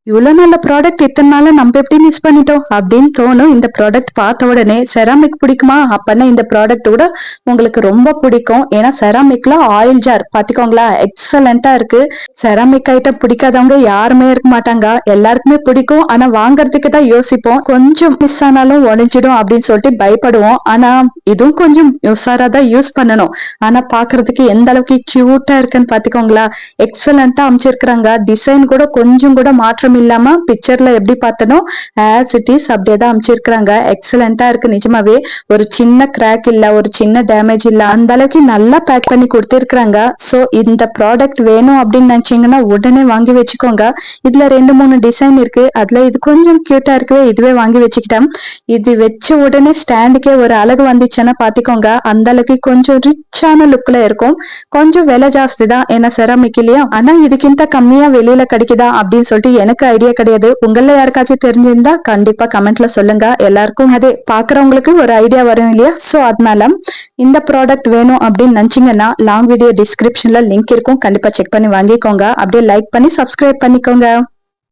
இவ்வளவு நல்ல ப்ராடக்ட் இத்தனை நாள நம்ம எப்படி மிஸ் பண்ணிட்டோம் அப்படின்னு தோணும். இந்த ப்ராடக்ட் பார்த்த உடனே செராமிக் பிடிக்குமா அப்பன்னா இந்த ப்ராடக்ட் கூட உங்களுக்கு ரொம்ப பிடிக்கும். ஏன்னா செராமிக்ல ஆயில் ஜார் பாத்துக்கோங்களா, எக்ஸலண்டா இருக்கு. செராமிக் ஐட்டம் பிடிக்காதவங்க யாருமே இருக்க மாட்டாங்க, எல்லாருக்குமே பிடிக்கும். ஆனா வாங்குறதுக்கு தான் யோசிப்போம், கொஞ்சம் மிஸ் ஆனாலும் உடைஞ்சிடும் அப்படின்னு சொல்லிட்டு பயப்படுவோம். ஆனா இதுவும் கொஞ்சம் உஷாரா தான் யூஸ் பண்ணணும். ஆனா பாக்குறதுக்கு எந்த அளவுக்கு கியூட்டா இருக்குன்னு பாத்துக்கோங்களா, எக்ஸலண்டா அமைச்சிருக்கிறாங்க. டிசைன் கூட கொஞ்சம் கூட மாற்றம் இல்லாம பிக்சர்ல எப்படி பார்த்தனோ ஆஸ் இட் இஸ் அப்படியே தான் அமைச்சிருக்கிறாங்க. எக்ஸலண்டா இருக்கு நிஜமாவே. ஒரு சின்ன கிராக் இல்ல, ஒரு சின்ன டேமேஜ் இல்ல, அந்த அளவுக்கு நல்லா பேக் பண்ணி கொடுத்திருக்கிறாங்க. சோ இந்த ப்ராடக்ட் வேணும் அப்படின்னு நினைச்சீங்கன்னா உடனே வாங்கி வச்சுக்கோங்க. இதுல 2 3 டிசைன் இருக்கு, அதுல இது கொஞ்சம் கியூட்டா இருக்கவே இதுவே வாங்கி வச்சுக்கிட்டேன். இது வச்ச உடனே ஸ்டாண்டுக்கே ஒரு அழகு வந்துச்சுன்னா பாத்துக்கோங்க, அந்த அளவுக்கு கொஞ்சம் ரிச்சான லுக்ல இருக்கும். கொஞ்சம் விலை ஜாஸ்தி தான், ஏன்னா செராமிக் இல்லையா. ஆனா இதுக்கிட்ட கம்மியா வெளியில கிடைக்குதா அப்படின்னு சொல்லிட்டு எனக்கு ஐடியா கிடையாது. உங்கள யாருக்காச்சும் தெரிஞ்சிருந்தா கண்டிப்பா கமெண்ட்ல சொல்லுங்க. எல்லாருக்கும் அதே பாக்குறவங்களுக்கு ஒரு ஐடியா வரும் இல்லையா. சோ அதனால இந்த ப்ராடக்ட் வேணும் அப்படின்னு நினைச்சீங்கன்னா லாங் வீடியோ டிஸ்கிரிப்ஷன்ல லிங்க் இருக்கும், கண்டிப்பா செக் பண்ணி வாங்கிக்கோங்க. அப்படியே லைக் பண்ணி சப்ஸ்கிரைப் பண்ணிக்கோங்க.